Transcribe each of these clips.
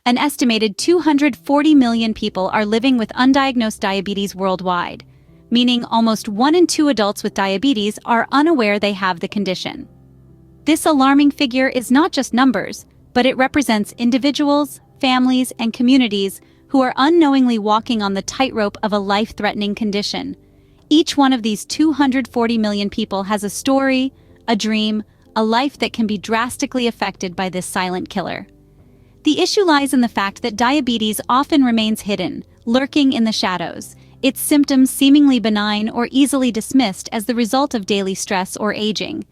An estimated 240 million people are living with undiagnosed diabetes worldwide, meaning almost 1 in 2 adults with diabetes are unaware they have the condition. This alarming figure is not just numbers, but it represents individuals, families, and communities who are unknowingly walking on the tightrope of a life-threatening condition. Each one of these 240 million people has a story, a dream, a life that can be drastically affected by this silent killer. The issue lies in the fact that diabetes often remains hidden, lurking in the shadows, its symptoms seemingly benign or easily dismissed as the result of daily stress or aging.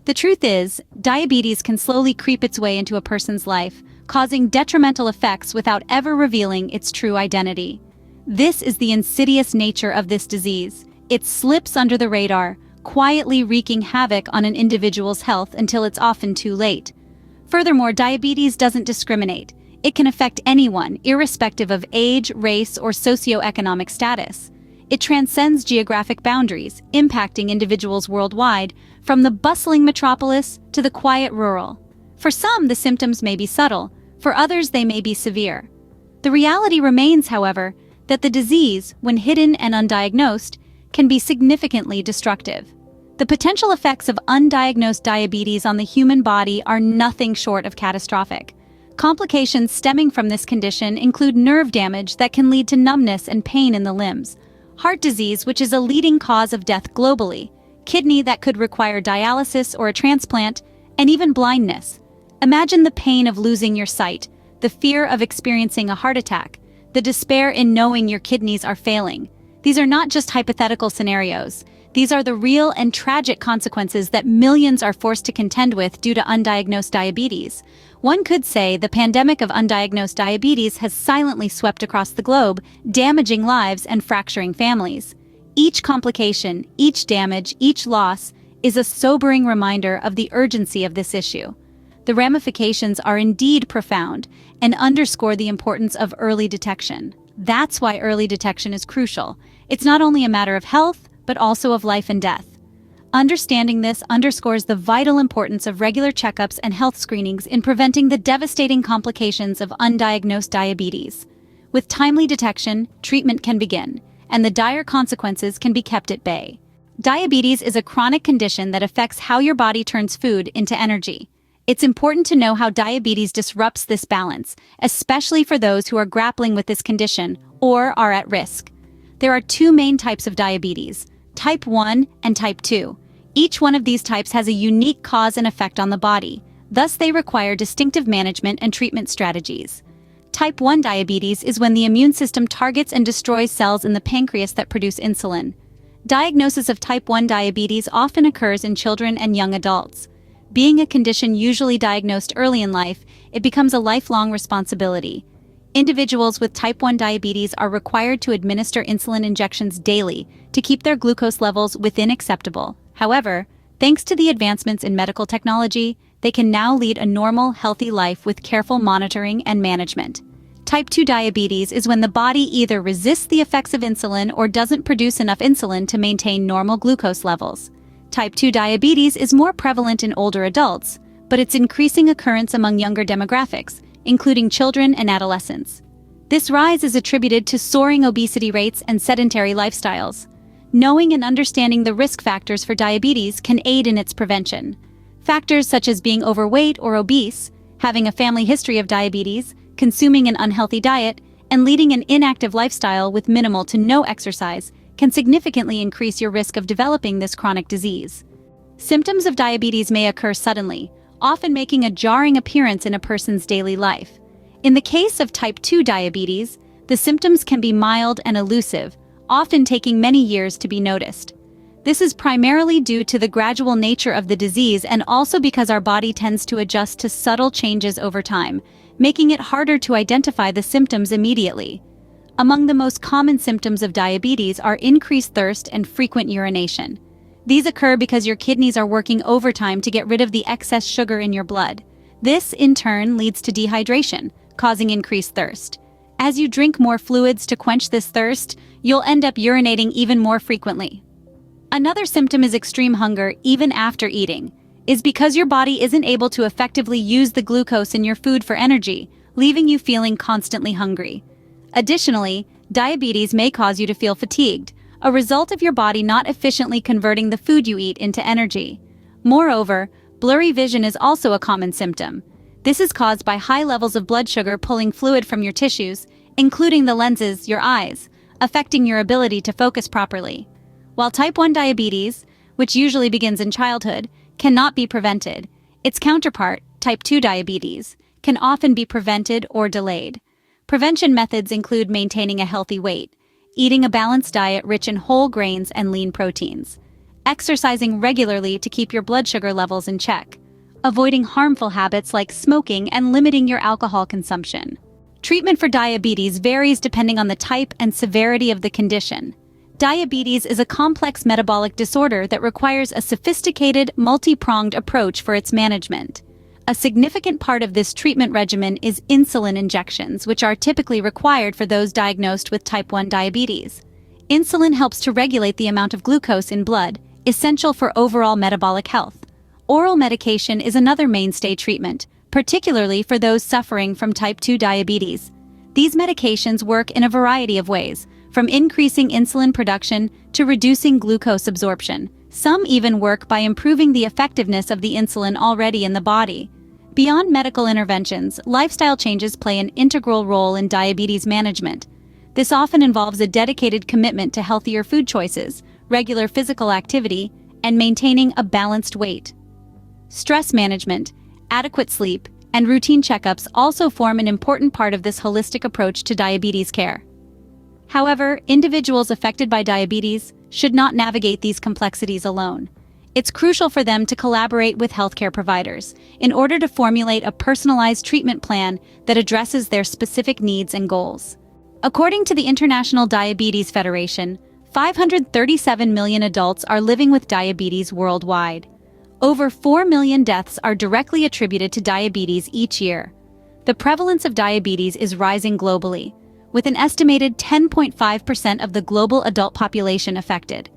The truth is, diabetes can slowly creep its way into a person's life, causing detrimental effects without ever revealing its true identity. This is the insidious nature of this disease. It slips under the radar, quietly wreaking havoc on an individual's health until it's often too late. Furthermore, diabetes doesn't discriminate. It can affect anyone, irrespective of age, race, or socioeconomic status. It transcends geographic boundaries, impacting individuals worldwide, from the bustling metropolis to the quiet rural. For some, the symptoms may be subtle. For others, they may be severe. The reality remains, however, that the disease, when hidden and undiagnosed, can be significantly destructive. The potential effects of undiagnosed diabetes on the human body are nothing short of catastrophic. Complications stemming from this condition include nerve damage that can lead to numbness and pain in the limbs, heart disease, which is a leading cause of death globally, kidney that could require dialysis or a transplant, and even blindness. Imagine the pain of losing your sight, the fear of experiencing a heart attack, the despair in knowing your kidneys are failing. These are not just hypothetical scenarios. These are the real and tragic consequences that millions are forced to contend with due to undiagnosed diabetes. One could say the pandemic of undiagnosed diabetes has silently swept across the globe, damaging lives and fracturing families. Each complication, each damage, each loss is a sobering reminder of the urgency of this issue. The ramifications are indeed profound and underscore the importance of early detection. That's why early detection is crucial. It's not only a matter of health, but also of life and death. Understanding this underscores the vital importance of regular checkups and health screenings in preventing the devastating complications of undiagnosed diabetes. With timely detection, treatment can begin, and the dire consequences can be kept at bay. Diabetes is a chronic condition that affects how your body turns food into energy. It's important to know how diabetes disrupts this balance, especially for those who are grappling with this condition or are at risk. There are 2 main types of diabetes, type 1 and type 2. Each one of these types has a unique cause and effect on the body. Thus, they require distinctive management and treatment strategies. Type 1 diabetes is when the immune system targets and destroys cells in the pancreas that produce insulin. Diagnosis of type 1 diabetes often occurs in children and young adults. Being a condition usually diagnosed early in life, it becomes a lifelong responsibility. Individuals with type 1 diabetes are required to administer insulin injections daily to keep their glucose levels within acceptable. However, thanks to the advancements in medical technology, they can now lead a normal, healthy life with careful monitoring and management. Type 2 diabetes is when the body either resists the effects of insulin or doesn't produce enough insulin to maintain normal glucose levels. Type 2 diabetes is more prevalent in older adults, but its increasing occurrence among younger demographics, including children and adolescents. This rise is attributed to soaring obesity rates and sedentary lifestyles. Knowing and understanding the risk factors for diabetes can aid in its prevention. Factors such as being overweight or obese, having a family history of diabetes, consuming an unhealthy diet, and leading an inactive lifestyle with minimal to no exercise can significantly increase your risk of developing this chronic disease. Symptoms of diabetes may occur suddenly, often making a jarring appearance in a person's daily life. In the case of type 2 diabetes, the symptoms can be mild and elusive, often taking many years to be noticed. This is primarily due to the gradual nature of the disease and also because our body tends to adjust to subtle changes over time, making it harder to identify the symptoms immediately. Among the most common symptoms of diabetes are increased thirst and frequent urination. These occur because your kidneys are working overtime to get rid of the excess sugar in your blood. This, in turn, leads to dehydration, causing increased thirst. As you drink more fluids to quench this thirst, you'll end up urinating even more frequently. Another symptom is extreme hunger even after eating, is because your body isn't able to effectively use the glucose in your food for energy, leaving you feeling constantly hungry. Additionally, diabetes may cause you to feel fatigued, a result of your body not efficiently converting the food you eat into energy. Moreover, blurry vision is also a common symptom. This is caused by high levels of blood sugar pulling fluid from your tissues, including the lenses, your eyes, affecting your ability to focus properly. While type 1 diabetes, which usually begins in childhood, cannot be prevented, its counterpart, type 2 diabetes, can often be prevented or delayed. Prevention methods include maintaining a healthy weight, eating a balanced diet rich in whole grains and lean proteins, exercising regularly to keep your blood sugar levels in check, avoiding harmful habits like smoking and limiting your alcohol consumption. Treatment for diabetes varies depending on the type and severity of the condition. Diabetes is a complex metabolic disorder that requires a sophisticated, multi-pronged approach for its management. A significant part of this treatment regimen is insulin injections, which are typically required for those diagnosed with type 1 diabetes. Insulin helps to regulate the amount of glucose in blood, essential for overall metabolic health. Oral medication is another mainstay treatment, particularly for those suffering from type 2 diabetes. These medications work in a variety of ways, from increasing insulin production to reducing glucose absorption. Some even work by improving the effectiveness of the insulin already in the body. Beyond medical interventions, lifestyle changes play an integral role in diabetes management. This often involves a dedicated commitment to healthier food choices, regular physical activity, and maintaining a balanced weight. Stress management, adequate sleep, and routine checkups also form an important part of this holistic approach to diabetes care. However, individuals affected by diabetes should not navigate these complexities alone. It's crucial for them to collaborate with healthcare providers in order to formulate a personalized treatment plan that addresses their specific needs and goals. According to the International Diabetes Federation, 537 million adults are living with diabetes worldwide. Over 4 million deaths are directly attributed to diabetes each year. The prevalence of diabetes is rising globally, with an estimated 10.5% of the global adult population affected.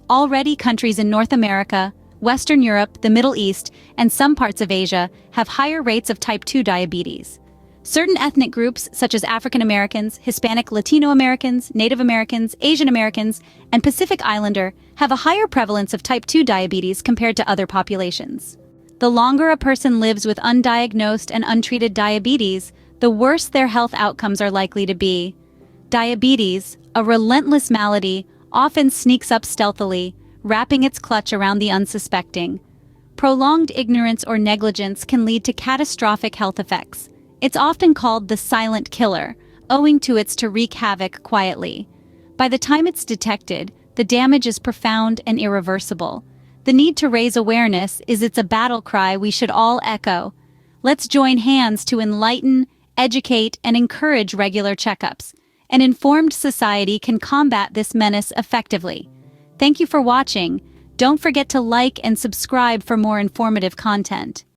Already, countries in North America, Western Europe, the Middle East, and some parts of Asia have higher rates of type 2 diabetes. Certain ethnic groups, such as African Americans, Hispanic Latino Americans, Native Americans, Asian Americans, and Pacific Islander, have a higher prevalence of type 2 diabetes compared to other populations. The longer a person lives with undiagnosed and untreated diabetes, the worse their health outcomes are likely to be. Diabetes, a relentless malady, often sneaks up stealthily, wrapping its clutch around the unsuspecting. Prolonged ignorance or negligence can lead to catastrophic health effects. It's often called the silent killer, owing to its to wreak havoc quietly. By the time it's detected, the damage is profound and irreversible. The need to raise awareness is a battle cry we should all echo. Let's join hands to enlighten, educate, and encourage regular checkups. An informed society can combat this menace effectively. Thank you for watching. Don't forget to like and subscribe for more informative content.